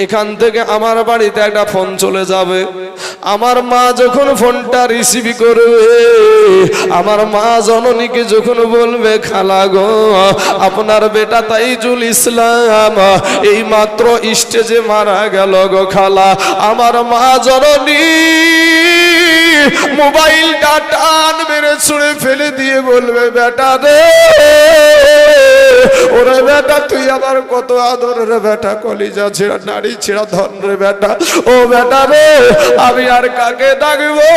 এখান থেকে আমার বাড়িতে একটা ফোন চলে যাবে। আমার মা যখন ফোনটা রিসিভ করবে, আমার মা জননীকে যখন বলবে, খালা গো আপনার বেটা তাইজুল ইসলাম এই মাত্র স্টেজে মারা গেল গো খালা। আমার মা জননী মোবাইলটা টান মেরে ছুঁড়ে ফেলে দিয়ে বলবে, বেটা রে ওরে বেটা তুই আমার কত আদর রে বেটা, কলিজা ছেড়া নারী ছেড়া ধন রে বেটা। ও বেটা রে আমি আর কাকে ডাকবো,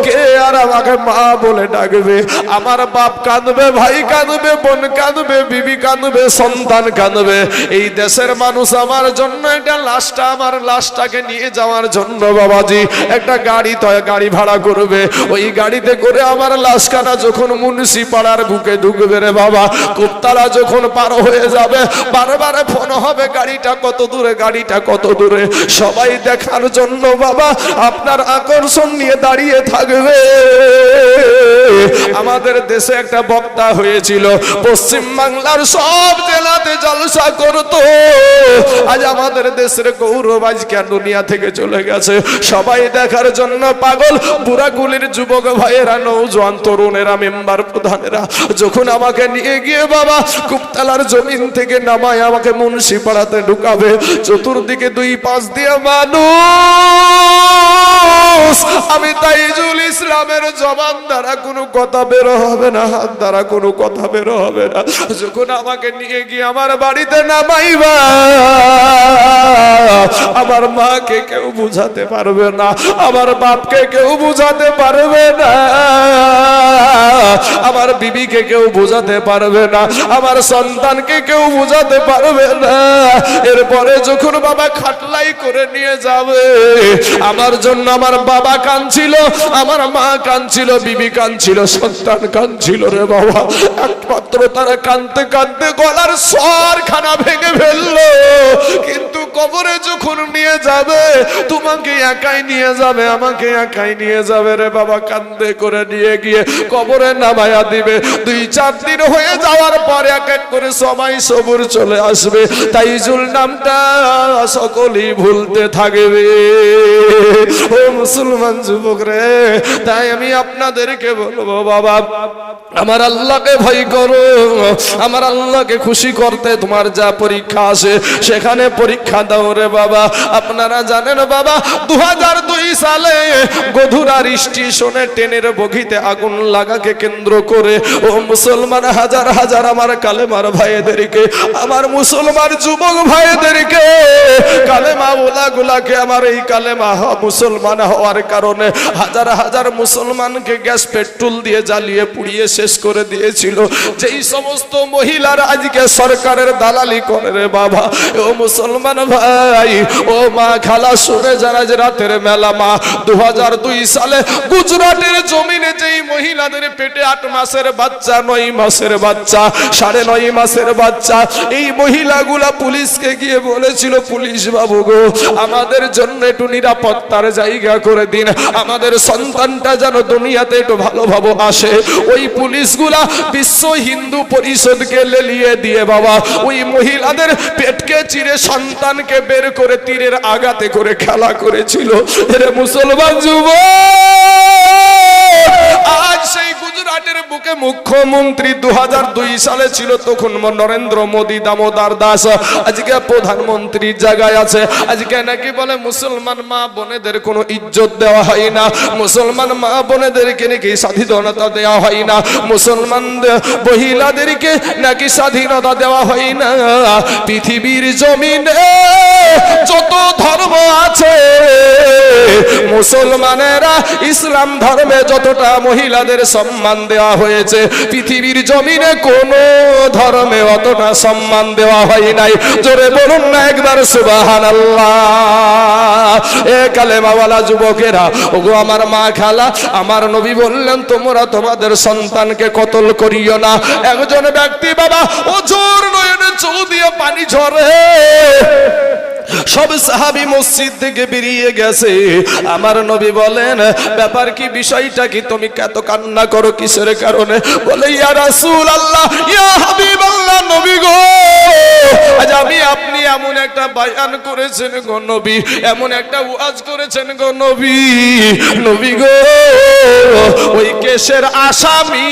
কে আর আমাকে মা বলে ডাকবে? আমার বাপ কাঁদবে, ভাই কাঁদবে, বোন কাঁদবে, বিবি কাঁদবে, সন্তান কাঁদবে। এই দেশের মানুষ আমার জন্য একটা লাশটা, আমার লাশটাকে নিয়ে যাওয়ার জন্য বাবাজি একটা গাড়ি ভাড়া করবে। ওই গাড়িতে করে আমার লাশখানা যখন মুন্সি পাড়ার বুকে ঢুকবে রে বাবা, কুপ্তালা যখন পার হয়ে যাবে বারবার ফোন হবে, গাড়িটা কত দূরে, গাড়িটা কত দূরে। সবাই দেখার জন্য বাবা আপনার আকর্ষণ নিয়ে দাঁড়িয়ে থাকবে। আমাদের দেশে একটা বক্তা হয়েছিল, পশ্চিম বাংলার সব জেলাতে জলসা করতো। আজ আমাদের দেশের গৌরব আজকে দুনিয়া থেকে চলে গেছে। সবাই দেখার জন্য পাগল, বুড়াগুলির যুবক ভাইয়েরা, নৌজওয়ান তরুণেরা, মেম্বার প্রধানেরা যখন আমাকে নিয়ে গিয়ে বাবা কুপতলার জমিন থেকে নামায় আমাকে মুন্সি পাড়াতে ঢুকাবে, চতুর্দিকে দুই পাশ দিয়ে মানুষ। আমি তাইজুল ইসলামের জবান দ্বারা কোনো কথা বের হবে না, হাত দ্বারা কোনো কথা বের হবে না। যখন আমাকে নিয়ে গিয়ে আমার বাড়িতে নামাইবা, আমার মাকে কেউ বুঝাতে পারবে না, আমার বাপকে কেউ বুঝাতে পারবে না, আমার বিবিকে কেউ বুঝাতে পারবে না, আমার সন্তানকে কেউ বুঝাতে পারবে না। এরপরে যখন বাবা খাটলাই করে নিয়ে যাবে, আমার জন্য আমার বাবা কাঁদছিল, আমার মা কাঁদছিল, বিবি কাঁদছিল, সন্তান কাঁদছিল রে বাবা। একমাত্র তারা কাঁদতে কাঁদতে গলার স্বরখানা ভেঙে ফেললো। কিন্তু কবরে যখন নিয়ে যাবে, তোমাকে একাই নিয়ে যাবে, আমাকে একাই নিয়ে যাবে রে বাবা। কান্দে করে নিয়ে গিয়ে কবরে নামায়া দিবে। 2-4 দিন হয়ে যাওয়ার পরে এক এক করে সবাই সবুর চলে আসবে। তাইজুল নামটা সকলেই ভুলতে থাকবে। ও মুসলমান যুবক রে, তাই আমি আপনাদেরকে বলবো বাবা, আমার আল্লাহকে ভয় করো। আমার আল্লাহকে খুশি করতে তোমার যা পরীক্ষা আসে সেখানে পরীক্ষা দাও রে বাবা। আপনারা জানেন বাবা 2002 সালে গধুরার স্টেশনে ট্রেনের বগিতে আগুন লাগাকে কেন্দ্র করে ও মুসলমান হাজার হাজার আমার কালেমার ভাইদেরকে, আমার মুসলমান যুবক ভাইদেরকে, কালেমা ওলাগুলাকে, আমার এই কালেমা মুসলমান হওয়ার কারণে হাজার হাজার মুসলমানকে গ্যাস পেট্রোল দিয়ে জ্বালিয়ে পুড়িয়ে শেষ করে দিয়েছিল। যেই সমস্ত মহিলারা আজকে সরকারের দালালি করে রে বাবা, ও মুসলমান ভাই, ও মা খালা শুনে যারা যে রাতের মেলা মা 2002 সালে গুজরাটের জমিনে যেই মহিলাদের পেটে 8 মাসের বাচ্চা, 9 মাসের বাচ্চা, 9.5 মাসের বাচ্চা, এই মহিলাগুলা পুলিশকে গিয়ে বলেছিল, পুলিশ বাবু গো আমাদের জন্য একটু নিরাপত্তার জায়গা করে দিন, আমাদের সন্তানটা যেন দুনিয়াতে একটু ভালোভাবে আসে। ওই পুলিশগুলা বিশ্ব হিন্দু পরিষদকে লেলিয়ে দিয়ে বাবা ওই মহিলাদের পেটকে চিরে সন্তানকে বের করে তীরের আঘাতে করে খেলা করেছিল। এরে মুসলমান যুবক, আজ সেই গুজরাটের বুকে মুখ্যমন্ত্রী 2002 সালে ছিল তখন নরেন্দ্র মোদী, দামোদর দাস, আজকে প্রধানমন্ত্রীর জায়গায় আছে। আজকে নাকি বলে মুসলমান মা বোনেদের কোনো ইজ্জত দেওয়া হয় না, মুসলমান মা বোনেদেরকে নাকি স্বাধীনতা দেওয়া হয় না, মুসলমান মহিলাদেরকে নাকি স্বাধীনতা দেওয়া হয় না। পৃথিবীর জমিনে যত ধর্ম আছে মুসলমানেরা ইসলাম ধর্মে যতটা মহিলাদের সম্মান দেওয়া হয়েছে পৃথিবীর জমিনে কোন ধর্মে অতটা সম্মান দেওয়া হয় নাই। জোরে বলুন না একবার সুবহানাল্লাহ। এ কালেমাওয়ালা যুবকেরা, ওগো আমার মা খালা, আমার নবী বললেন তোমরা তোমাদের সন্তানকে কতল করিও না। একজন ব্যক্তি বাবা ওজোর নয়নে চোখ দিয়ে পানি ঝরে, সব সাহাবী মসজিদ থেকে বেরিয়ে গেছে। আমার নবী বলেন, ব্যাপার কি, বিষয়টা কি, তুমি এত কান্না করো কিসের কারণে? বলে, ইয়া রাসূলুল্লাহ, ইয়া হাবিবাল্লাহ, নবী গো, আজ আমি আপনি এমন একটা বায়ান করেছেন গো নবী, এমন একটা ওয়াজ করেছেন গো নবী, নবী গো, ওই কেসের আসামি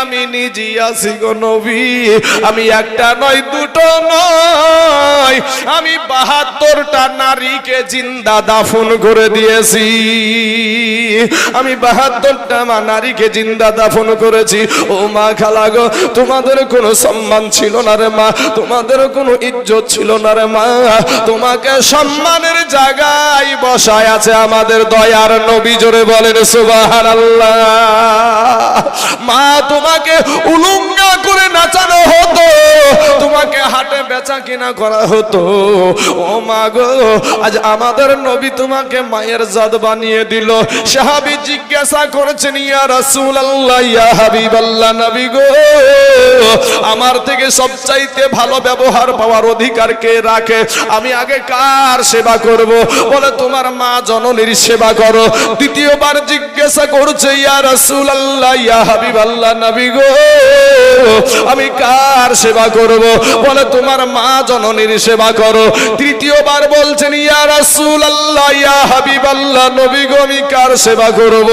আমি নিজে আছি গো নবী। আমি একটা নয়, দুটো নয়, আমি 72টা নারীকে জিন্দা দাফন করে দিয়েছি। আমি 72টা নারীকে জিন্দা দাফন করেছি। ও মা খালা গো, তোমাদের কোনো সম্মান ছিল না রে মা, তোমাদের কোনো ইজ্জত ছিল না রে মা, তোমাকে সম্মানের জায়গায় বসায় আছে আমাদের দয়ার নবী। জোরে বলেন সুবহানাল্লাহ। মা, তোমাকে উলঙ্গা করে নাচানো হতো, তোমাকে হাটে বেচা কিনা করা হতো। ও মা গো, আজ আমাদের নবী তোমাকে মায়ের জাত বানিয়ে দিল। সাহাবী জিজ্ঞাসা করেছেন, ইয়া রাসূলুল্লাহ, ইয়া হাবিবাল্লাহ, নবী গো, আমার থেকে সবচাইতে ভালো ব্যবহার পাওয়ার অধিকার কে রাখে? আমি আগে কার সেবা করব? বলে, তোমার মা জননীর সেবা করো। দ্বিতীয়বার জিজ্ঞাসা করছে, ইয়া রাসূলুল্লাহ, ইয়া হাবিবাল্লাহ, নবী গো, আমি কার সেবা করব? বলে, তোমার মা জননীর সেবা করো। তৃতীয়বার বলছেন, ইয়া রাসূলুল্লাহ, ইয়া হাবিবাল্লাহ, নবী গো, আমি কার সেবা করব?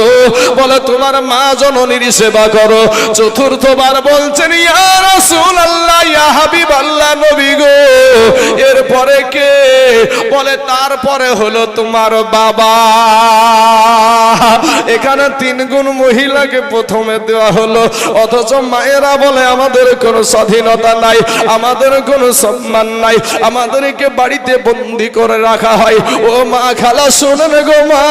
বলে, তোমার মা জননীর সেবা করো। চতুর্থবার বলছেন, ইয়া রাসূলুল্লাহ, ইয়া হাবিবাল্লাহ, নবী গো, এরপরে কে? বলে, তারপরে হলো তোমার বাবা। এখানে 3 গুণ মহিলাকে প্রথমে দেওয়া হলো, অথচ মায়েরা বলে আমাদের কোনো স্বাধীনতা নাই, আমাদের কোনো সম্মান নাই, আমাদেরকে বাড়িতে বন্দি করে রাখা হয়। ও মা খালা, শুনেন গো মা,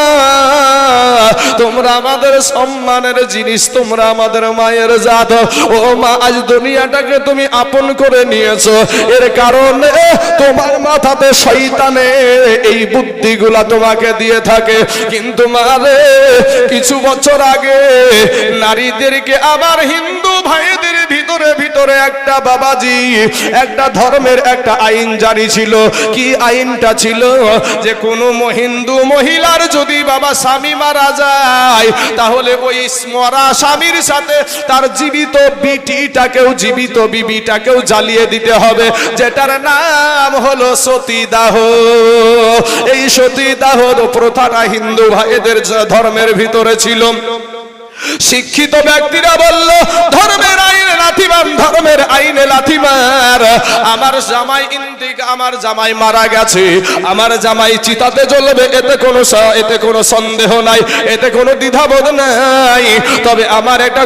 তোমরা আমাদের সম্মানের জিনিস, তোমরা আমাদের মায়ের জাত। ও মা, আজ দুনিয়াটাকে তুমি আপন করে নিয়েছো, এর কারণে তোমার মাথাতে শয়তানে এই বুদ্ধিগুলা তোমাকে দিয়ে থাকে। কিন্তু মারে, কিছু বছর আগে নারীদেরকে আবার হিন্দু ভাইদের ভিতরে একটা বাবাজি, একটা ধর্মের একটা আইন জারি ছিল। কি আইনটা ছিল? যে কোনো হিন্দু মহিলার যদি বাবা স্বামী মারা যায়, তাহলে ওই মরা স্বামীর সাথে তার জীবিত বিটিটাকেও, জীবিত বিবিটাকেও জ্বালিয়ে দিতে হবে, যেটার নাম হলো সতীদাহ। এই সতীদাহ প্রথাটা হিন্দু ভাইদের ধর্মের ভিতরে ছিল। শিক্ষিত ব্যক্তিরা বলল, ধর্মের আইনে লাথিমার, ধর্মের আইনে লাথিমার। আমার জামাই আমার জামাই মারা গেছে, আমার জামাই চিতাতে জ্বলবে, এতে কোনো সন্দেহ নাই, এতে কোনো দ্বিধাবোধ নাই। তবে আমার একটা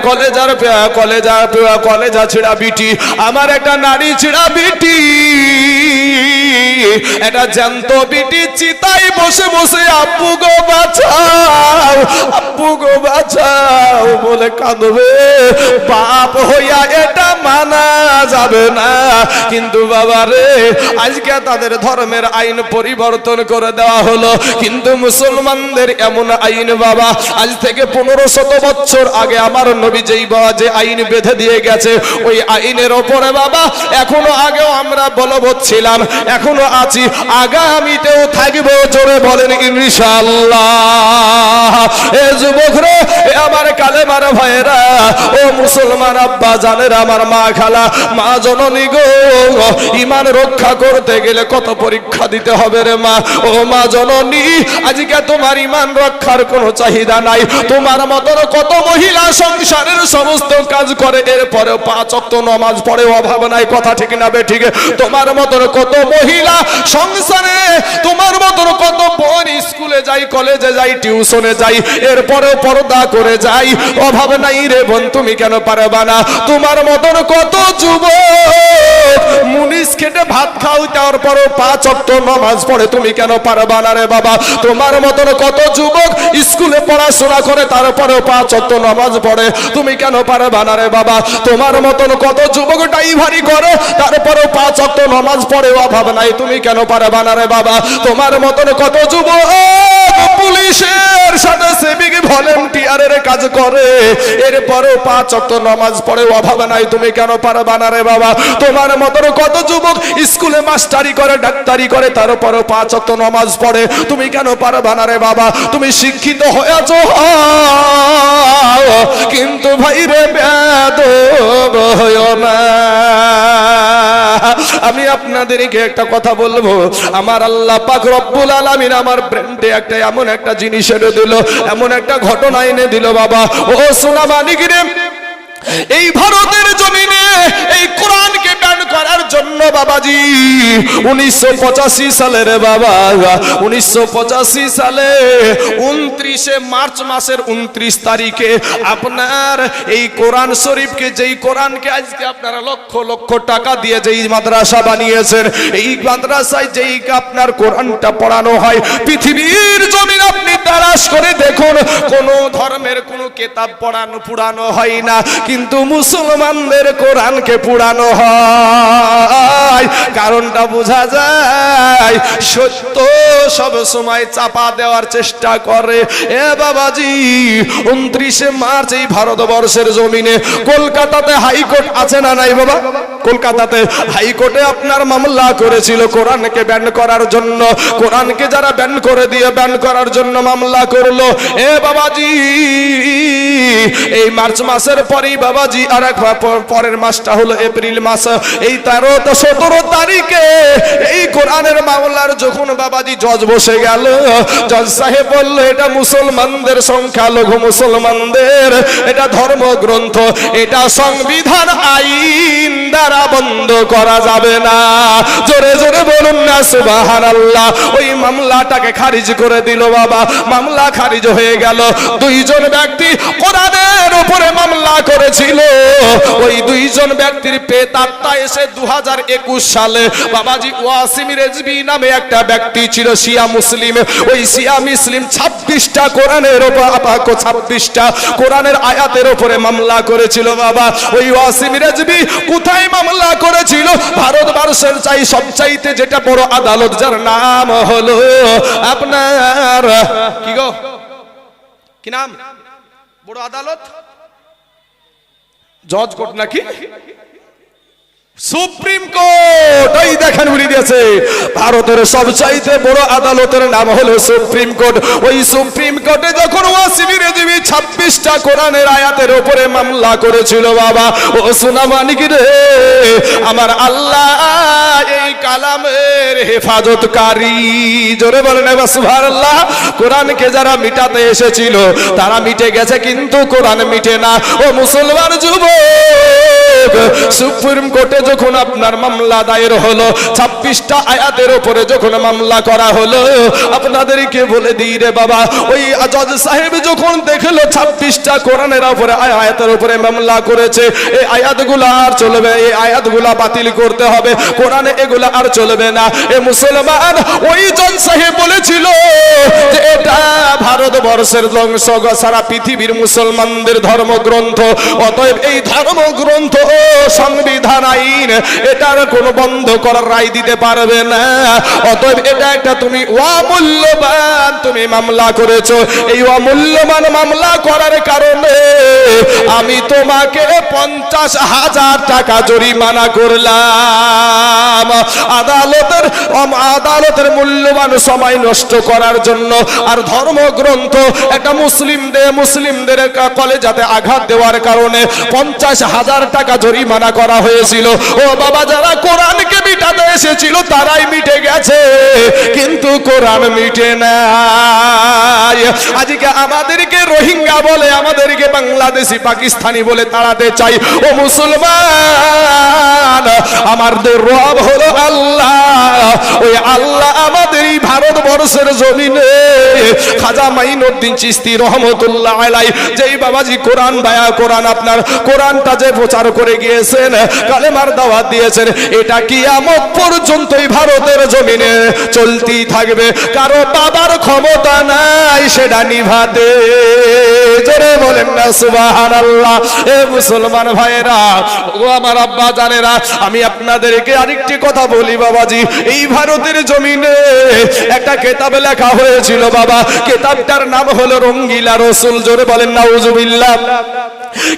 কলেজা ছিড়া বিটি, আমার একটা নারী ছিড়া বিটি, এটা জ্যান্ত বিটি চিতাই বসে বসে আব্বু গো বাঁচাও, আব্বু গো বাঁচাও বলে কাঁদবে। বাপ হইয়া এটা মানা যাবে না। কিন্তু বাবা রে, আজকে তাদের ধর্মের আইন পরিবর্তন করে দেওয়া হলো। কিন্তু মুসলমানদের এমন আইন বাবা, আজ থেকে 1500 বছর আগে আমার নবী যে আইন বেঁধে দিয়ে গেছে, ওই আইনের ওপরে বাবা এখনো, আগেও আমরা বলবৎ ছিলাম, এখনো আছি, আগামীতেও থাকবো। জোরে বলেন ইনশাআল্লাহ। এ যুবক রে, আমার কালেমার ভাইরা, ও মুসলমান আব্বা জানেরা, আমার মা খালা, মা জননী গো, ঈমান রক্ষা করতে গেলে কত পরীক্ষা দিতে হবে রে মা। ও মা জননী, আজকে তোমার ঈমান রক্ষার কোনো চাহিদা নাই। তোমার মতন কত মহিলা সংসারের সমস্ত কাজ করে, এরপরেও 5 ওয়াক্ত নামাজ পড়ে, অভাব নাই, কথা ঠিক না বে ঠিক? তোমার মতন কত মহিলা সংসারে, তোমার মতন কত বোন স্কুলে যাই, কলেজে যাই, টিউশনে যাই, এরপরেও পর্দা করে যাই, অভাব নাই রে বোন, তুমি কেন পারবা না? তোমার মতন কত যুবক মুনিশ খেটে ভাত খাও, তারপরও 5 ওয়াক্ত নামাজ পড়ে, তুমি কেন পারবা না রে বাবা? তোমার মতন কত যুবক স্কুলে পড়াশোনা করে, তারপরেও 5 ওয়াক্ত নামাজ পড়ে, তুমি কেন পারবা না রে বাবা? তোমার মতন কত যুবক ড্রাইভারি করে, তারপরেও 5 ওয়াক্ত নামাজ পড়ে, অভাব নাই, তুমি কেন পারবা না রে বাবা? তোমার মতন কত যুবক পুলিশের সাথে সিভিক ভলেন্টিয়ারের কাজ করে, এরপরেও 5 ওয়াক্ত নামাজ পড়ে অভাব নাই, তুমি কেন পারবা না রে বাবা? তোমার মতন কত যুবক স্কুলে মাস্টারি করে, ডাক্তারি করে, তারপরেও 5 ওয়াক্ত নামাজ পড়ে, তুমি কেন পারবা না রে বাবা? তুমি শিক্ষিত হয়েছো কিন্তু ভাই রে বেয়াদব হয়ো না। আমি আপনাদেরকে একটা কথা বলবো, আমার আল্লাহ পাক রব্বুল আলামিন আমার ব্রেনতে একটা এমন একটা জিনিস এনে দিল, এমন একটা ঘটনা এনে দিল বাবা। ও সোনা মানিকরে, এই ভারতের জমিনে এই কোরআনকে ব্যান করার জন্য বাবাজি 1985 সালের বাবা, 1985 সালে 29 মার্চ মাসের 29 তারিখে আপনার এই কোরআন শরীফকে, যেই কোরআনকে আজকে আপনারা লক্ষ লক্ষ টাকা দিয়ে যেই মাদ্রাসা বানিয়েছেন, এই মাদ্রাসায় যেই আপনার কোরআনটা পড়ানো হয়, পৃথিবীর জমিন আপনি তালাশ করে দেখুন কোন ধর্মের কোন কিতাব পুরানো হয় না, কিন্তু মুসলমানদের কোরআনকে পুরানো হয়। কারণটা বোঝা যায়, সত্য সব সময় চাপা দেওয়ার চেষ্টা করে। এ বাবাজি 29 মার্চ এই ভারতবর্ষের জমিনে কলকাতাতে হাইকোর্ট আছে না নাই বাবা? কলকাতাতে হাইকোর্টে আপনার মামলা করেছিল কোরআনকে ব্যান করার জন্য। কোরআনকে যারা ব্যান করে দিয়ে ব্যান করার জন্য মামলা করলো, এ বাবাজি এই মার্চ মাসের পরেই বাবাজি আর এক পরের মাসটা হলো এপ্রিল মাস, এই 13-17 তারিখে এই কোরআনের মামলার যখন বাবাজি জজ বসে গেল, জজ সাহেব বলল এটা মুসলমানদের সংখ্যালঘু মুসলমানদের এটা ধর্মগ্রন্থ, এটা সংবিধান আইন দ্বারা বন্ধ করা যাবে না। জোরে জোরে বলুন না সুবহানাল্লাহ। ওই মামলাটাকে খারিজ করে দিল বাবা, মামলা খারিজ হয়ে গেল। দুইজন ব্যক্তি কোরআনের উপরে মামলা করেছিল, ওই দুইজন ব্যক্তির পেতাত্তা এসে 2021 সালে বাবাজি ওয়াসিম রেজভী নামে একটা ব্যক্তি ছিল শিয়া মুসলিম, ওই শিয়া মুসলিম 26টা কোরআনের উপর 26টা কোরআনের আয়াতের উপরে মামলা করেছিল বাবা। ওই ওয়াসিম রেজভী কোথায় মামলা করেছিল? ভারতবর্ষের সবচাইতে যেটা বড় আদালত, যার নাম হলো আপনার কি গো, কি নাম? বড় আদালত, জজ কোর্ট নাকি সুপ্রিম কোর্ট? ওই দেখেন বলে দিয়েছে, ভারতের সবচাইতে বড় আদালতের নাম হলো সুপ্রিম কোর্ট। ওই সুপ্রিম কোর্টে যখন ওয়াসিম রেজভী 26টা কোরআনের আয়াতের উপরে মামলা করেছিল বাবা, ও সোনা মানিক রে, আমার আল্লাহ এই কালামের হেফাজতকারী, জোরে বলেন সুবহানাল্লাহ। কোরআনকে যারা মিটাতে এসেছিল তারা মিটে গেছে, কিন্তু কোরআন মিটে না। ও মুসলমান যুবক, সুপ্রিম কোর্টে যখন আপনার মামলা দায়ের হলো, 26টা আয়াতের উপরে যখন মামলা করা হলো, আপনাদেরকে বলে দিই রে বাবা, ওই জজ সাহেব যখন দেখলো 26টা কোরআনের উপরে আয়াতের উপরে মামলা করেছে, এই আয়াতগুলো আর চলবে, এই আয়াতগুলো বাতিল করতে হবে, কোরআনে এগুলো আর চলবে না। এ মুসলমান, ওই জজ সাহেব বলেছিল যে এটা ভারতবর্ষের সারা পৃথিবীর মুসলমানদের ধর্মগ্রন্থ, অতএব এই ধর্মগ্রন্থ ও সংবিধান আইন এটার কোনো বন্ধ করার রায় দিতে পারবে না। অতএব এটা একটা তুমি অমূল্যবান তুমি মামলা করেছো, এই অমূল্যবান মামলা করার কারণে আমি তোমাকে 50,000 টাকা জরিমানা করলাম। আদালতের মূল্যবান সময় নষ্ট করার জন্য, আর ধর্মগ্রন্থ একটা মুসলিমদের কলেজাতে আঘাত দেওয়ার কারণে 50,000 টাকা জরিমানা করা হয়েছিল। ও বাবা, যারা কোরআনকে মিটাতে এসেছিল তারাই মিটে গেছে, কিন্তু কোরআন মিটে না। আজকে আমাদেরকে রোহিঙ্গা বলে, আমাদেরকে বাংলাদেশি পাকিস্তানি বলে তাড়াতে চাই। ও মুসলমান, আমাদের রব হলো আল্লাহ। ওই আল্লাহ আমাদের এই ভারতবর্ষের জমিনে খাজা মাইনুদ্দিন চিশতি রহমতুল্লাহ আলাইহি যেই বাবাজি কোরআন আপনার কোরআনটা যে প্রচার করে গিয়েছেন, কালেমার দাওয়াত দিয়েছেন, এটা কিয়ামত পর্যন্ত এই ভারতের জমিনে চলতেই থাকবে। কারো বাবার ক্ষমতা নাই সেটা নিভাতে, জোরে বলেন না সুবহানাল্লাহ। এ মুসলমান ভাইরা, ও আমার আব্বা জানেরা, আমি আপনাদেরকে আরেকটি কথা বলি বাবাজি, এই ভারতের জমিনে একটা কিতাব লেখা হয়েছিল বাবা, কিতাবটার নাম হলো রঙ্গিলা রসুল। জোরে বলেন নাউজুবিল্লাহ।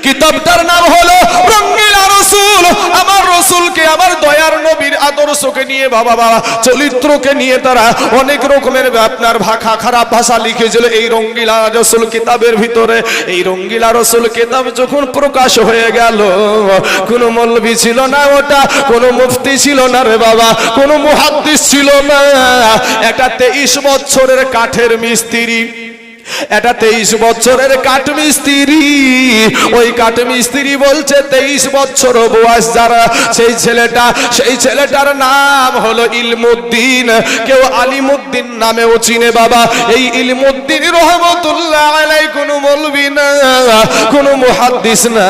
কিতাবটার নাম হলো রঙ্গিলা রসুল। আমার রসুলকে, আমার দয়ার নবীর আদর্শকে নিয়ে বাবা চরিত্রকে নিয়ে তারা অনেক রকমের আপনার খারাপ ভাষা লিখেছিল এই রঙ্গিলা রসুল কিতাবের ভিতরে। এই রঙ্গিলা রসুল কিতাব যখন প্রকাশ হয়ে গেল, কোনো মৌলবি ছিল না, ওটা কোনো মুফতি ছিল না রে বাবা, কোনো মুহাদ্দিস ছিল না। একটা 23 বছরের কাঠের মিস্ত্রি, এটা 23 বছরের কাঠ মিস্ত্রি। ওই কাঠ মিস্ত্রি বলছে 23 বছর বয়স যারা, সেই ছেলেটার নাম হলো ইলমুদ্দিন। কেউ আলিমুদ্দিন নামেও চিনে বাবা। এই ইলমুদ্দিন রহমতুল্লাহ আলাইহি কোনো মৌলবি না, কোনো মুহাদ্দিস না,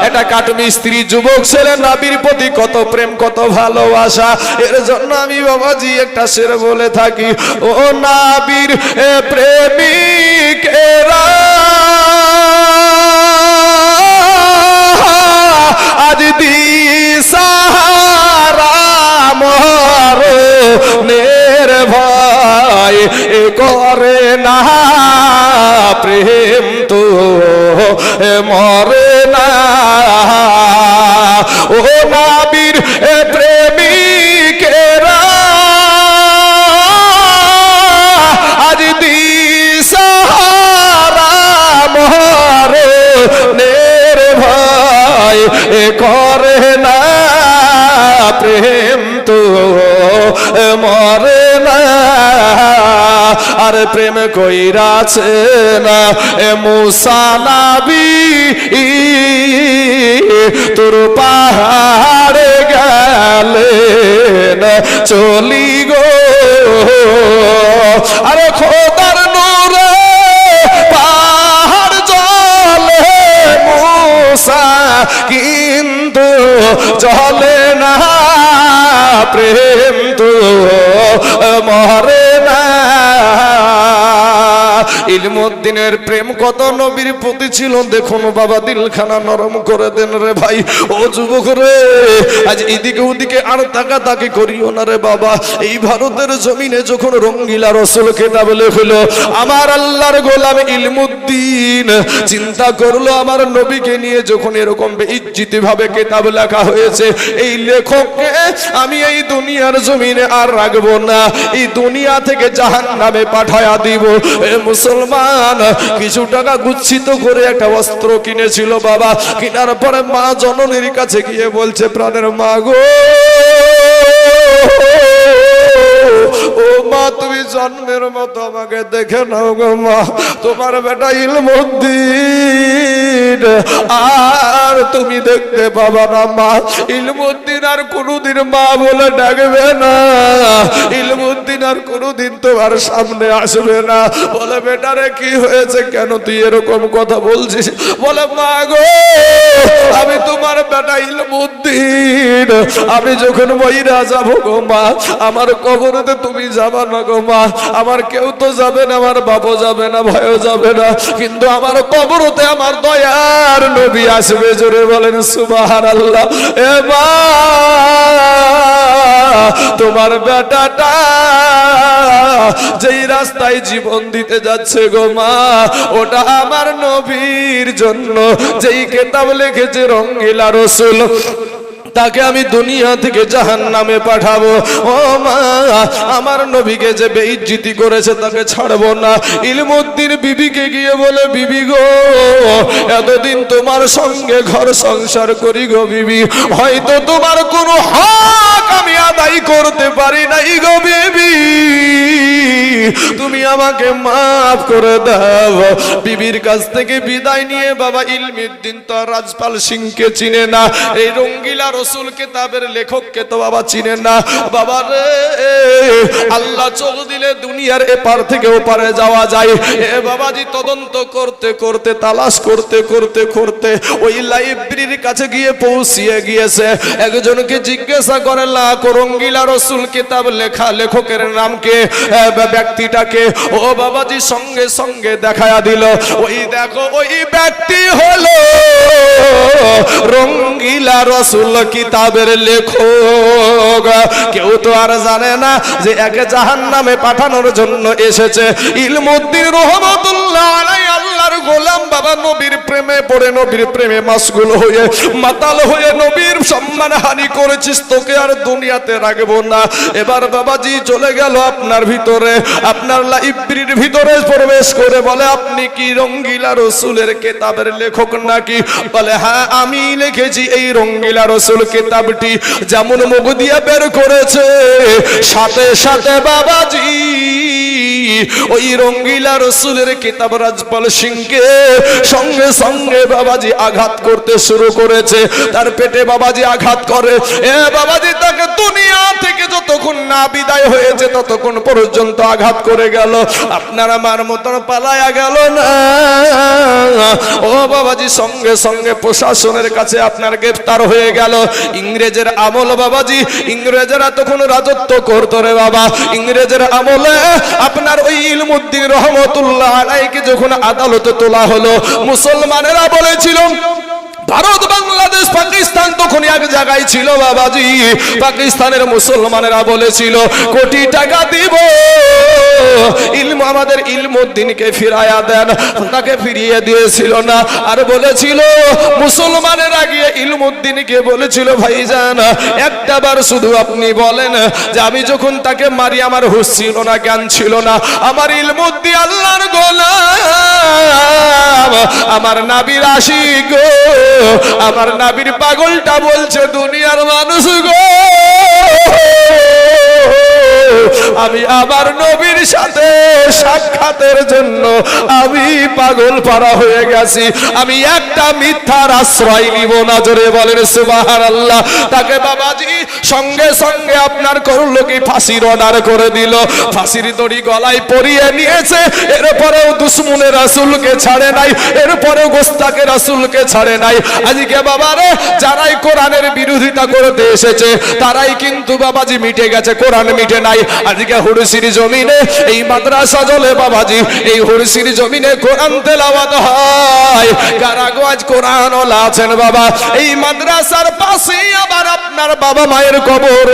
এটা কাঠ মিস্ত্রি যুবক ছেলে। নবীর প্রতি কত প্রেম, কত ভালোবাসা। এর জন্য আমি বাবাজি একটা শের বলে থাকি, ও নবীর প্রেমী কেরা আজ দিশাহারা মরণের ভয় করে না, প্রেম তো মরে না। ও নবীর প্রেমিকেরা আজ দিশাহারা মরণের ভয় করে না, প্রেম তো মরে না। আর প্রেম কইরাছে না মুসা নবী, তোর পাহাড়ে গেলেন চলি গো। আরে খোদার নূরে পাহাড় জলে মুসা কিন্তু জলে না, প্রেম তো মরে না। ইলমুদ্দিনের প্রেম কত নবীর প্রতি ছিল দেখুন বাবা, দিলখানা নরম করে দেন রে ভাই। ও যুবক রে, আজ এদিকে ওদিকে আর তাকাতাকি করিও না রে বাবা। এই ভারতের জমিনে যখন রঙ্গিলা রসুল কিতাব লেখলো, আমার আল্লাহর গোলাম ইলমুদ্দিন চিন্তা করলো আমার নবীকে নিয়ে যখন এরকম বেইজ্জতি ভাবে কিতাব লেখা হয়েছে, এই লেখককে আমি এই দুনিয়ার জমিনে আর রাখবো না, এই দুনিয়া থেকে জাহান্নামে পাঠায়া দিব। মুসলমান কিছু টাকা গুচ্ছিত করে একটা বস্ত্র কিনেছিল বাবা। কেনার পরে মা জননীর কাছে গিয়ে বলছে, প্রাণের মা গো, ও মা তুমি জন্মের মতো আমাকে দেখে নাও গো মা, তোমার বেটা ইলমুদ্দিন আর তুমি দেখতে পাবা না মা। ইলমুদ্দিন আর কোনোদিন মা বলে ডাকবে না, ইলমুদ্দিন আর কোনোদিন তোমার সামনে আসবে না। বলে বেটারে কি হয়েছে, কেন তুই এরকম কথা বলছিস? বলে মা গো, আমি তোমার বেটা ইলমুদ্দিন, আমি যখন মইরা যাবো গো মা, আমার কবরেতে তুমি যাবা না গো মা, আমার কেউ তো যাবে না, আমার বাবা যাবে না, ভাইও যাবে না, কিন্তু আমার কবরেতে আমার দয়ার নবী আসবে। জোরে বলেন সুবহানাল্লাহ। এ মা, তোমার বেটাটা যেই রাস্তায় জীবন দিতে যাচ্ছে গো মা, ওটা আমার নবীর জন্য যেই কিতাব লিখেছে রঙ্গিলা রসুল, তাকে আমি দুনিয়া থেকে জাহান্নামে পাঠাবো। ও মা, আমার নবীকে যে বেইজ্জতি করেছে তাকে ছাড়বো না। ইলমুদ্দিন বিবিকে গিয়ে বলে, বিবি গো, এতদিন তোমার সঙ্গে ঘর সংসার করি গো বিবি, হয়তো তোমার কোনো হক আমি আদায় করতে পারি নাই গো বিবি, তুমি আমাকে মাফ করে দাও। বিবির কাছ থেকে বিদায় নিয়ে বাবা ইলমুদ্দিন তো রাজপাল সিংকে চিনে না, এই রঙ্গিলা রসুল কিতাবের লেখককে তো বাবা চিনে না। বাবা রে, আল্লাহ চোখ দিলে দুনিয়ার এপার থেকে ওপারে যাওয়া যায়। এ বাবাজি তদন্ত করতে করতে, তালাশ করতে করতে করতে ওই লাইব্রেরির কাছে গিয়ে পৌঁছিয়ে গিয়েছে। একজনকে জিজ্ঞাসা করে, লাখ রঙ্গিলা রসুল কিতাব লেখা লেখকের নাম কে, ব্যক্তিটা কে? ও বাবাজি সঙ্গে সঙ্গে দেখায়া দিল, ওই দেখো ওই ব্যক্তি হলো রঙ্গিলা রসুল কিতাবের লেখক। কেউ তো আর জানে না যে একে জাহান্নামে পাঠানোর জন্য এসেছে। ইলমুদ্দিন রহমতুল্লাহ আলাইহি আল্লাহর গোলাম বাবা নবীর প্রেমে পড়ে, নবীর প্রেমে মাশগুল হয়ে, মাতাল হয়ে নবীর সম্মান হানি করেছিস, তোকে আর দুনিয়াতে রাখবো না। এবার বাবাজি চলে গেল আপনার ভিতরে, আপনার লাইব্রেরির ভিতরে প্রবেশ করে বলে, আপনি কি রঙ্গিলা রসুলের কিতাবের লেখক নাকি? বলে হ্যাঁ আমি লিখেছি এই রঙ্গিলা রসুল কিতাবটি। যেমন মুখ দিয়ে বের করেছে, সাথে সাথে বাবাজি ওই রঙ্গিলা রসুলের কিতাব রাজপাল সিংকে সঙ্গে সঙ্গে বাবাজি আঘাত করতে শুরু করেছে। তার পেটে বাবাজি আঘাত করে, এ বাবাজি তাকে দুনিয়া থেকে যতক্ষণ না বিদায় হয়েছে ততক্ষণ পর্যন্ত আঘাত করে গেল। আপনার আমার মতন পালায়া গেল না। ও বাবাজি সঙ্গে সঙ্গে প্রশাসনের কাছে আপনার গ্রেফতার হয়ে গেল। ইংরেজের আমল বাবাজি, ইংরেজরা তখন রাজত্ব করতো রে বাবা। ইংরেজের আমলে আপনার ওই ইলমুদ্দিন রহমতুল্লাহ আলাইহিকে যখন আদালতে তোলা হলো, মুসলমানেরা বলেছিল ভারত বাংলাদেশ পাকিস্তান তখন এক জায়গায় ছিল বাবাজি। পাকিস্তানের মুসলমানেরা বলেছিল কোটি টাকা দিব আমাদের ইলমুদ্দিনকে ফিরায়া দেন, তাকে ফিরিয়ে দিয়েছিল না। আর বলেছিল মুসলমানেরা গিয়ে ইলমুদ্দিনকে বলেছিল, ভাইজান একটা বার শুধু আপনি বলেন যে আমি যখন তাকে মারি আমার হুঁশ ছিল না, জ্ঞান ছিল না, আমার ইলমুদ্দিন আল্লাহর গোলাম, আমার নবীর আশিক গো, আমার নবীর পাগলটা বলছে দুনিয়ার মানুষ গো, আমি আমার নবীর সাথে সাক্ষাতের জন্য আমি পাগল পারা হয়ে গেছি, আমি একটা মিথ্যার আশ্রয় নিব না। জোরে বলেন সুবহানাল্লাহ। তাকে বাবাজি সঙ্গে সঙ্গে আপনার করলো কি ফাঁসির অর্ডার করে দিল। ফাঁসির দড়ি গলায় পরিয়ে নিয়েছে। এরপরেও দুশমনে রাসূলকে ছাড়ে নাই, এরপরেও গোস্তাকে রাসূলকে ছাড়ে নাই। আজকে বাবারে যারাই কোরআনের বিরোধিতা করতে এসেছে তারাই কিন্তু বাবাজি মিটে গেছে, কোরআন মিটে নাই। আজকে হুরসির জমিনে এই মাদ্রাসা চলে বাবাজি, এই হুরসির জমিনে কোরআন তেলাওয়াত হয়। কারা গো আজ কোরআন ওয়ালা আছেন বাবা? এই মাদ্রাসার পাশে আবার আপনার বাবা মায়ের কবর,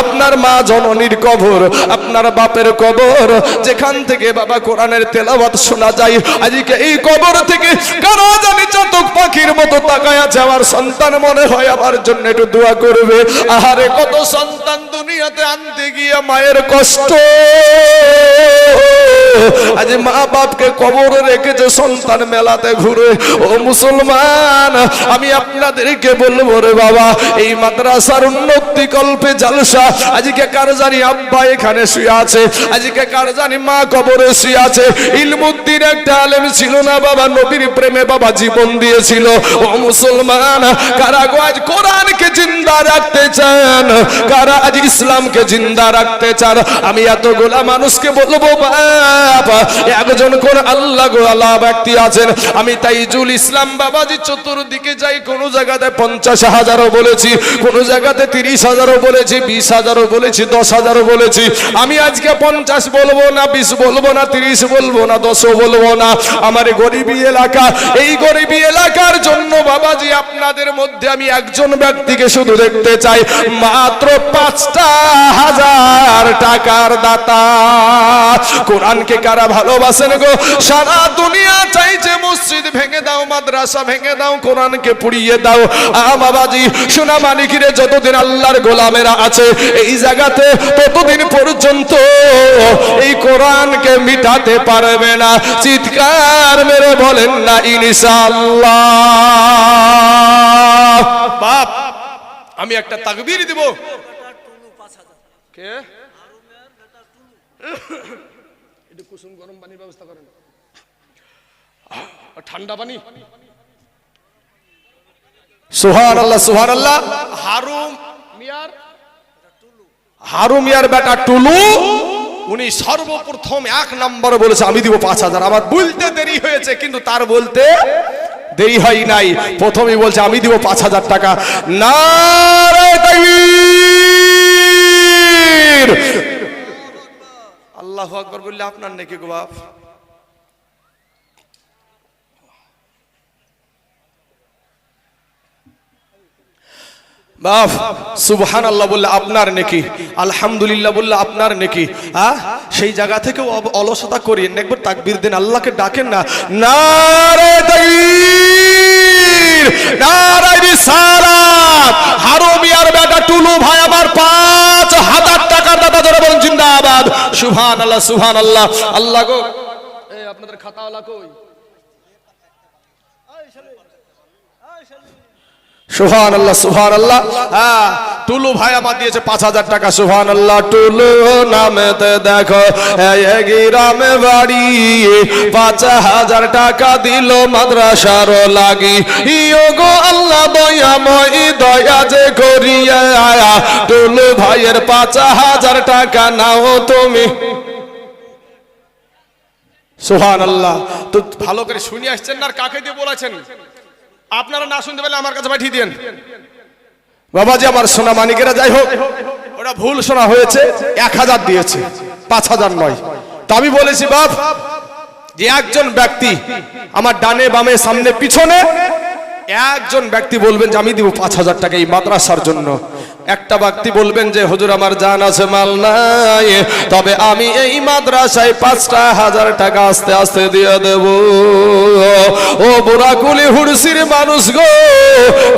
আপনার মা জননীর কবর, আপনার বাপের কবর, যেখান থেকে বাবা কোরআনের তেলাওয়াত শোনা যায়। আজকে এই কবর থেকে কারা জানি চাতক পাখির মতো তাকায় আছে, আমার সন্তান মনে হয় আমার জন্য একটু দোয়া করবে। আহারে কত সন্তান দুনিয়াতে আনতে গিয়ে মায়ের কষ্ট, আজ মা বাপকে কবরে রেখেছে সন্তান মেলাতে ঘুরে। ও মুসলমান, আমি আপনাদেরকে বলবো রে বাবা, এই মাদ্রাসার উন্নতি কল্পে জালসা। আজকে কার জানি আব্বা এখানে শুয়ে আছে, আজকে কার জানি মা কবরে শুয়ে আছে। ইলমুদ্দিন একটা আলেম ছিল না বাবা, নবীর প্রেমে বাবা জীবন দিয়েছিল। ও মুসলমান, কারা গো আজ কোরআনকে জিন্দা রাখতে চান, কারা আজ ইসলামকে জিন্দা রাখতে চান? আমি এতগুলা মানুষকে বলবো বাবা, একজন কোন আল্লাহ গো আল্লাহ ব্যক্তি আছেন। আমি তাইজুল ইসলাম বাবাজি চতুর্দিকে যাই, কোন জায়গাতে 50,000ও বলেছি, কোন জায়গাতে 30,000ও বলেছি, 20,000ও বলেছি, 10,000ও বলেছি। আমি আজকে 50 বলবো না, 20 বলবো না, 30 বলবো না, 10ও বলবো না। আমার গরিবী এলাকা, এই গরিবী এলাকার জন্য বাবাজি আপনাদের মধ্যে আমি একজন ব্যক্তিকে শুধু দেখতে চাই, মাত্র 5,000 টাকার দাতা। কোরআনকে কারা ভালোবাসেন গো? সারা দুনিয়া চাইছে মসজিদ ভেঙে দাও, মাদ্রাসা ভেঙে দাও, কোরআনকে পুড়িয়ে দাও। বাবাজি সোনা মানিকিরে যতদিন আল্লাহর গোলামেরা আছে এই জায়গাতে, ততদিন পর্যন্ত এই কোরআনকে মিটাতে পারবে না। চিৎকার মেরে বলেন না ইনশাআল্লাহ। বাপ আমি একটা তাকবীর দিব। কে একটু কুসুম গরম পানির ব্যবস্থা করেন, ঠান্ডা পানি। সুবহানাল্লাহ সুবহানাল্লাহ। হারুম মিয়ার বেটা টুলু, উনি সর্বপ্রথম 1 নম্বর বলেছে আমি দিব 5,000। আমার বলতে দেরি হয়েছে, কিন্তু তার বলতে দেরি হয় নাই। প্রথমেই বলছে আমি দিব 5,000 টাকা। নারে তাকবীর, আল্লাহু আকবার বললে আপনার নেকি গো বাপ। বাপ সুবহানাল্লাহ বললে আপনার নেকি, আলহামদুলিল্লাহ বললে আপনার নেকি। সেই জায়গা থেকেও অলসতা করিয়েন, একবার তাকবীর দেন, আল্লাহকে ডাকেন না। নারে তাকবীর, নারে রিসালাত। হারুমিয়ার বেটা টুলু ভাই আমার 5000 টাকার দাতা, ধরে বলেন জিন্দাবাদ। সুবহানাল্লাহ সুবহানাল্লাহ। আল্লাহ গো, এই আপনাদের খাতাওয়ালা কই? সুবহানাল্লাহ সুবহানাল্লাহ। টুলু ভাই আমার দিয়েছে 5000 টাকা। সুবহানাল্লাহ। টুলু নামেতে দেখো এই গ্রামে বাড়ি, 5000 টাকা দিল মাদ্রাসার লাগি। ইয়ো গো আল্লাহ দয়াময়, দয়া যে করিয়া টুলু ভাইয়ের 5000 টাকা নাও তুমি। সুবহানাল্লাহ। তো ভালো করে শুনে আসছেন না, কাকে দিয়ে বলেছেন? আপনারা না শুনতে পেলে আমার কাছে পাঠিয়ে দেন বাবাজি। আমার সোনা মানিকেরা, যাই হোক ওটা ভুল শোনা হয়েছে, 1000 দিয়েছে, 5000 নয়। তো আমি বলেছি বাপ যে একজন ব্যক্তি আমার ডানে বামে সামনে পিছনে একজন ব্যক্তি বলবেন যে আমি দিব 5000 টাকা এই মাদ্রাসার জন্য। একটা ব্যক্তি বলবেন যে হুজুর আমার জান আছে মাল নাই, তবে আমি এই মাদ্রাসায় 5000 টাকা আস্তে আস্তে দিয়ে দেব। ও বুড়াকুলি হুড়সির মানুষ গো,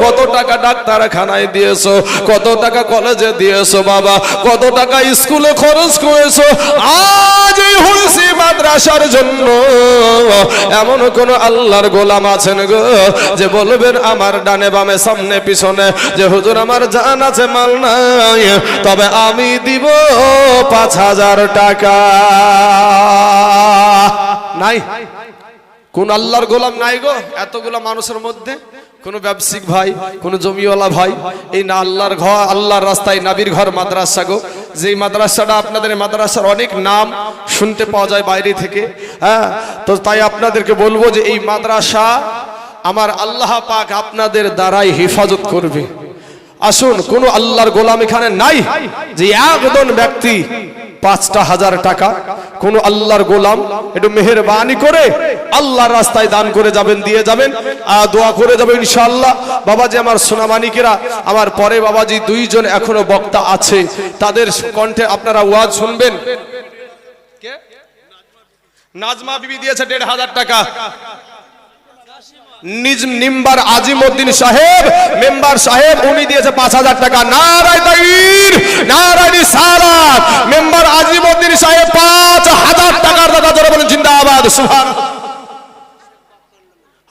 কত টাকা ডাক্তারখানায় দিয়েছো, কত টাকা কলেজে দিয়েছো বাবা, কত টাকা স্কুলে খরচ করেছো, আজ এই হুড়সি মাদ্রাসার জন্য এমন কোন আল্লাহর গোলাম আছেন গো যে বলবেন আমার ডানে বামে সামনে পিছনে যে হুজুর আমার জান আছে মাল নাই, তবে আমি দিব 5000 টাকা? নাই, কোন আল্লাহর গোলাম নাই গো এতগুলো মানুষের মধ্যে? কোন ব্যবসায়িক ভাই, কোন জমিওয়ালা ভাই? এই না আল্লাহর ঘর, আল্লাহর রাস্তায় নবীর ঘর মাদ্রাসা গো। যেই মাদ্রাসাটা আপনাদের মাদ্রাসার অনেক নাম শুনতে পাওয়া যায় বাইরে থেকে। তো তাই আপনাদেরকে বলবো যে এই মাদ্রাসা আমার আল্লাহ পাক আপনাদের দ্বারাই হেফাজত করবে। আসুন, কোন আল্লাহর গোলাম এখানে নাই যে একজন ব্যক্তি 5000 টাকা কোন আল্লাহর গোলাম একটু মেহেরবানি করে আল্লাহর রাস্তায় দান করে যাবেন, দিয়ে যাবেন, দোয়া করে যাবেন ইনশাআল্লাহ। বাবাজি আমার সোনা মানিকেরা, আমার পরে বাবাজি 2 জন এখনো বক্তা আছে, তাদের কণ্ঠে আপনারা ওয়াজ শুনবেন। নাজমা বিবি দিয়েছে 1500 টাকা। নিম্বার আজিমউদ্দিন সাহেব মেম্বার সাহেব উনি দিয়েছে 5000 টাকা। নারায়ে তাকবীর, নারায়ে রিসালাত। মেম্বার আজিমউদ্দিন সাহেব 5000 টাকার দাতা, জোরে বলেন জিন্দাবাদ। সুবহানাল্লাহ।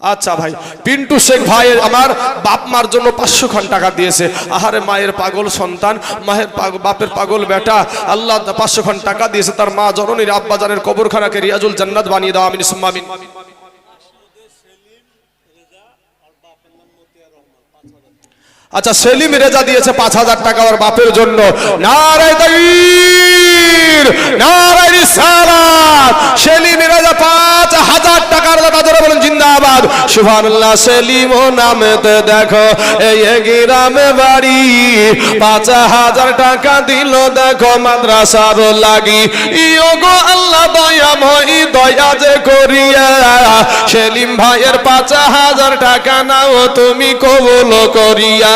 আচ্ছা ভাই, পিন্টু শেখ ভাই আমার বাপ মার জন্য 500 টাকা দিয়েছে। আহারে মায়ের পাগল সন্তান, মায়ের বাপের পাগল বেটা, আল্লাহ 500 টাকা দিয়েছে। তার মা জননীর আব্বাজানের কবরখানাকে রিয়াজুল জান্নাত বানিয়ে দাও, আমিন সুম্মা আমিন। আচ্ছা, সেলিম রেজা দিয়েছে 5000 টাকা ওর বাপের জন্য। নারায়ে তাকবীর, নারায়ে রিসালাত। সেলিম রেজা 5000 টাকার দাতা, জোরে বলেন জিন্দাবাদ। সুবহানাল্লাহ। সেলিম ও নামেতে দেখো এই গ্রামে বাড়ি, 5000 টাকা দিল দেখো মাদ্রাসার লাগি। ইয়ো গো আল্লাহ দয়াময়, দয়া যে করিয়া সেলিম ভাইয়ের 5000 টাকা নাও তুমি কবুল করিয়া।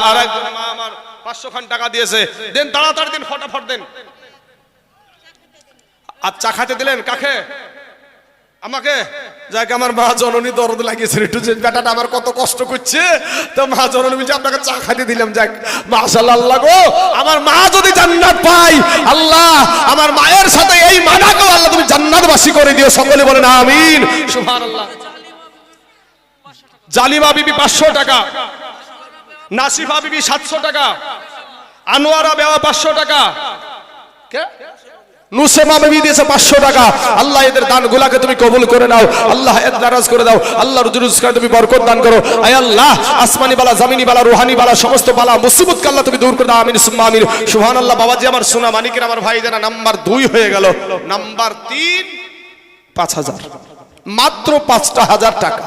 আরেকজন মা আমার 500 টাকা দিয়েছে। দেন, তাড়াতাড়ি দিন, ফটাফট দেন। আচ্ছা, খাতে দিলেন কাকে? আমাকে। যাক, আমার মা জননী দরদ লাগিয়েছে একটু, যে বেটাটা আমার কত কষ্ট করছে, তো মা জননী বলছে আপনাকে চা খাইতে দিলাম। যাক, মাশাআল্লাহ। আল্লাহ গো, আমার মা যদি জান্নাত পায়, আল্লাহ আমার মায়ের সাথে এই মানাকে আল্লাহ তুমি জান্নাতবাসী করে দিও। সকলে বলেন আমিন। সুবহানাল্লাহ। জালিমা বিবি 500 টাকা। নাসিফা বিবি 700 টাকা। আনোয়ারা বেওয়া 500 টাকা। কে? নুসেমা বিবি দিয়েছে 500 টাকা। আল্লাহ এদের দানগুলোকে তুমি কবুল করে নাও, আল্লাহ এর নারাজ করে দাও, আল্লাহর রুজুকে তুমি বরকত দান করো। আয় আল্লাহ, আসমানি বালা, জমিনি বালা, রুহানি বালা, সমস্ত বালা মুসিবতকে আল্লাহ তুমি দূর করে দাও, আমিন সুম্মা আমিন। সুবহানাল্লাহ। বাবাজি আমার সোনা মানিকের, আমার ভাই জানা, নাম্বার 2 হয়ে গেল। নাম্বার 3 5000, মাত্র 5000 টাকা।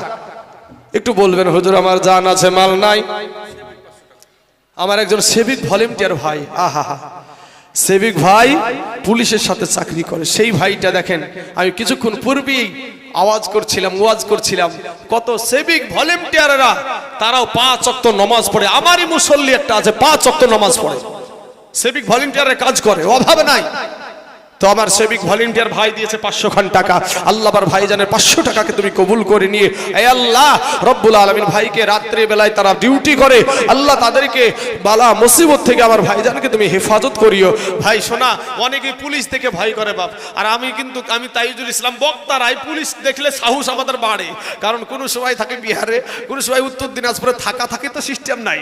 একটু বলবেন হুজুর আমার জান আছে মাল নাই। আমার একজন সেভিক ভলেন্টিয়ার ভাই, আহা সেবিক ভাই পুলিশের সাথে চাকরি করে। সেই ভাইটা দেখেন, আমি কিছুক্ষণ পূর্বেই ওয়াজ করছিলাম, কত সেবিক ভলেন্টিয়াররা তারাও 5 ওয়াক্ত নামাজ পড়ে। আমারই মুসল্লি একটা আছে 5 ওয়াক্ত নামাজ পড়ে, সেবিক ভলেন্টিয়ারের কাজ করে, অভাব নাই। তো আমার সেবিক ভলেন্টিয়ার ভাই দিয়েছে 500 খান টাকা। আল্লাহর ভাইজানের 500 টাকাকে তুমি কবুল করে নিয়ে, এই আল্লাহ রব্বুল আলামিন ভাইকে রাত্রি বেলায় তারা ডিউটি করে, আল্লাহ তাদেরকে বালা মুসিবত থেকে আমার ভাইজানকে তুমি হেফাজত করিও। ভাই শোনা, অনেকেই পুলিশ থেকে ভয় করে বাপ, আর আমি তাইজুল ইসলাম বক্তারাই পুলিশ দেখলে সাহস আমাদের বাড়ে। কারণ কোন সময় থাকে বিহারে, কোন সময় উত্তর দিনাজপুরে, থাকে তো সিস্টেম নাই,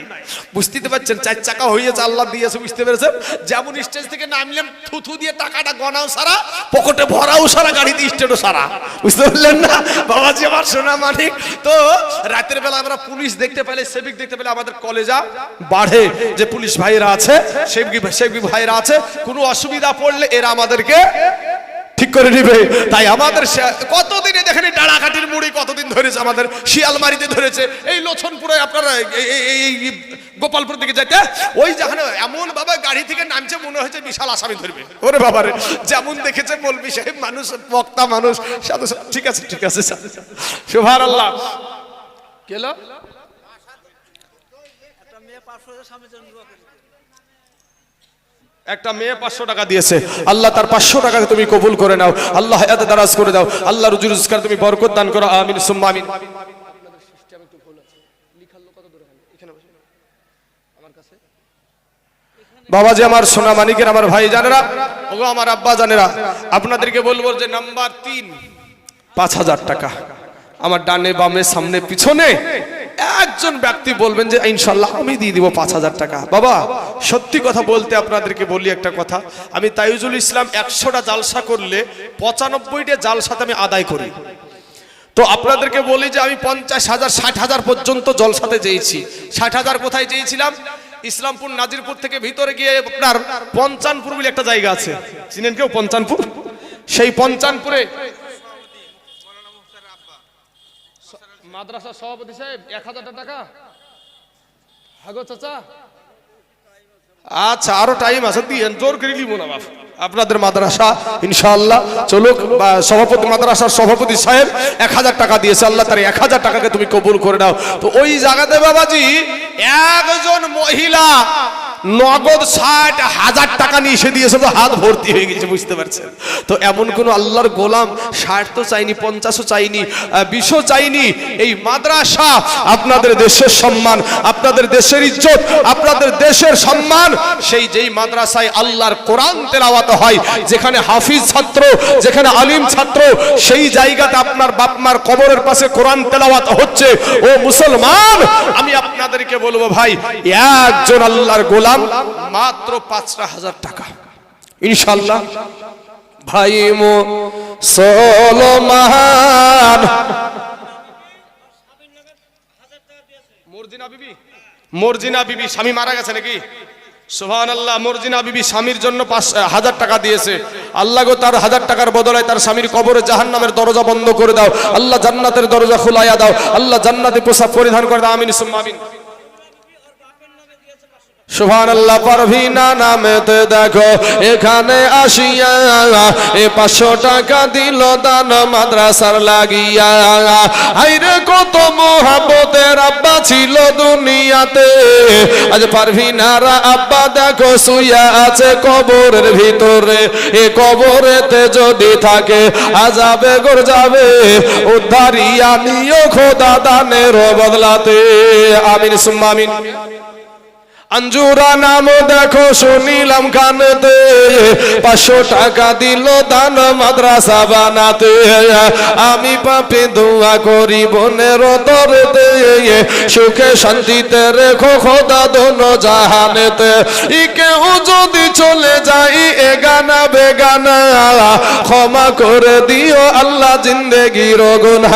বুঝতে পারছেন। 4 চাকা হয়েছে, আল্লাহ দিয়েছে, বুঝতে পেরেছেন। যেমন স্টেজ থেকে নামলাম, থুথু দিয়ে টাকাটা গনাও সারা, পকেটে ভরাও সারা, গাড়িতে স্টেটও সারা, বুঝতে পারলেন না বাবাজি আমার সোনা মানিক। তো রাতের বেলা আমরা পুলিশ দেখতে পেলে, সেবিক দেখতে পেলে আমাদের কলেজা বাড়ে যে পুলিশ ভাইরা আছে, সেবিক ভাইরা আছে, কোনো অসুবিধা পড়লে এরা আমাদেরকে ঠিক করে নিবে। তাই আমাদের কতদিনে দেখেন ডাড়াকাঠির মুড়ি কতদিন ধরেছে, আমাদের শিয়ালমারিতে ধরেছে, এই লোছনপুরে আপনারা এই গোপালপুর দিকে যাইতে, ওই যেখানে এমন বাবা গাড়ি থেকে নামছে মনে হয়েছে বিশাল আসামি ধরবে। ওরে বাবারে, যেমন দেখেছে মৌলভী সাহেব মানুষ, বক্তা মানুষ, সাধু। ঠিক আছে সুবহানাল্লাহ। কেলো একটা মেয়ে 500 টাকা দিয়েছে, আল্লাহ তার 500 টাকাকে তুমি কবুল করে নাও, আল্লাহ হায়াতে দারাজ করে দাও, আল্লাহ রুজি রোজগার তুমি বরকত দান করো, আমিন সুম্মা আমিন। বাবাজি আমার সোনা মানিকের, আমার ভাই জানেরা, ওগো আমার আব্বা জানেরা, আপনাদেরকে বলবো যে নাম্বার 3 5000 টাকা। আমার ডানে বামে সামনে পিছনে একজন ব্যক্তি বলবেন যে ইনশাআল্লাহ আমি দিয়ে দিব 5000 টাকা। বাবা সত্যি কথা বলতে আপনাদেরকে বলি একটা কথা, আমি তাইজুল ইসলাম 100টা জালসা করলে 95টা জালসাতে আমি আদায় করি। তো আপনাদেরকে বলি যে আমি 50,000 60,000 পর্যন্ত জলসাতে চেয়েছি। 60,000 কোথায় চেয়েছিলাম? ইসলামপুর নাজিরপুর থেকে ভিতরে গিয়ে আপনার পঞ্চানপুর বলে একটা জায়গা আছে, চিনেন কেউ পঞ্চানপুর? সেই পঞ্চানপুরে মাদ্রাসা সভাপতি সাহেব 1000 টাকা। হাগো চাচা, আচ্ছা আরো টাইম আছে, দিয়েন, জোর করে নিব না বাপ। আপনাদের মাদ্রাসা ইনশাআল্লাহ চলুক। সভাপতি, মাদ্রাসার সভাপতি সাহেব 1000 টাকা দিয়েছে, আল্লাহ তার 1000 টাকাকে তুমি কবুল করে দাও। তো ওই জায়গাতে বাবাজি একজন মহিলা নগদ 60,000 টাকা নিয়ে এসে দিয়েছে, তো হাত ভর্তি হয়ে গেছে, বুঝতে পারছেন। তো এমন কোন আল্লাহর গোলাম 60 তো চাইনি, 50ও চাইনি, 20ও চাইনি। এই মাদ্রাসা আপনাদের দেশের সম্মান, আপনাদের দেশের ইজ্জত, আপনাদের দেশের সম্মান। সেই যেই মাদ্রাসায় আল্লাহর কোরআন তেলাওয়াত হয়, যেখানে হাফিজ ছাত্র, যেখানে আলিম ছাত্র, সেই জায়গাতে আপনার বাপ মার কবরের পাশে কোরআন তেলাওয়াত হচ্ছে। ও মুসলমান, আমি আপনাদেরকে বলবো ভাই, একজন আল্লাহর গোলাম মাত্র 5,000 টাকা ইনশাআল্লাহ। ভাই মুসলমান, মর্জিনা বিবি স্বামী মারা গেছে নাকি? সুবহানাল্লাহ। মর্জিনা বিবি স্বামীর জন্য 5,000 টাকা দিয়েছে। আল্লাহ গো তার 1000 টাকার বদলে তার স্বামীর কবরে জাহান্নামের দরজা বন্ধ করে দাও, আল্লাহ জান্নাতের দরজা খুলাইয়া দাও, আল্লাহ জান্নাতে পোশাক পরিধান করে দাও, আমিন সুম্মা আমিন। সুবহানাল্লাহ। পারভিনা নামেতে দেখো এখানে আসিয়া 500 টাকা দিল দান মাদ্রাসার লাগিয়া। আইরে কত মোহাব্বতের আব্বা ছিল দুনিয়াতে, আজ পারভিনারা আব্বা দেখো শুইয়া আছে কবরের ভিতরে। এ কবরেতে যদি থাকে আযাবে গর যাবে, উদ্ধারিয়া নিও খোদা দানের বদলাতে, আমিন সুম্মা আমিন। अंजुरा नाम देखो सुनीलम खानते 500 टाका दिल दान मद्रासा बनाते आमी पापी दुआ करी बोनेर दरदे सुखे शांतिते रेखो खोदा दोनों जहानेते केउ जदि चले जाई ए गाना बेगाना क्षमा करे दिओ अल्लाह जिंदगीर गुनाह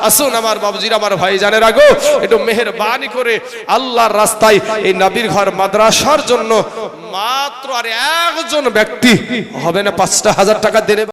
আসুন আমার বাবুজিরা আমার ভাইজানেরা গো একটু মেহেরবানি করে আল্লাহর রাস্তায় এই নবীর ঘর মাদ্রাসার জন্য মাত্র আর একজন ব্যক্তি হবে না 5,000 টাকা দেবে।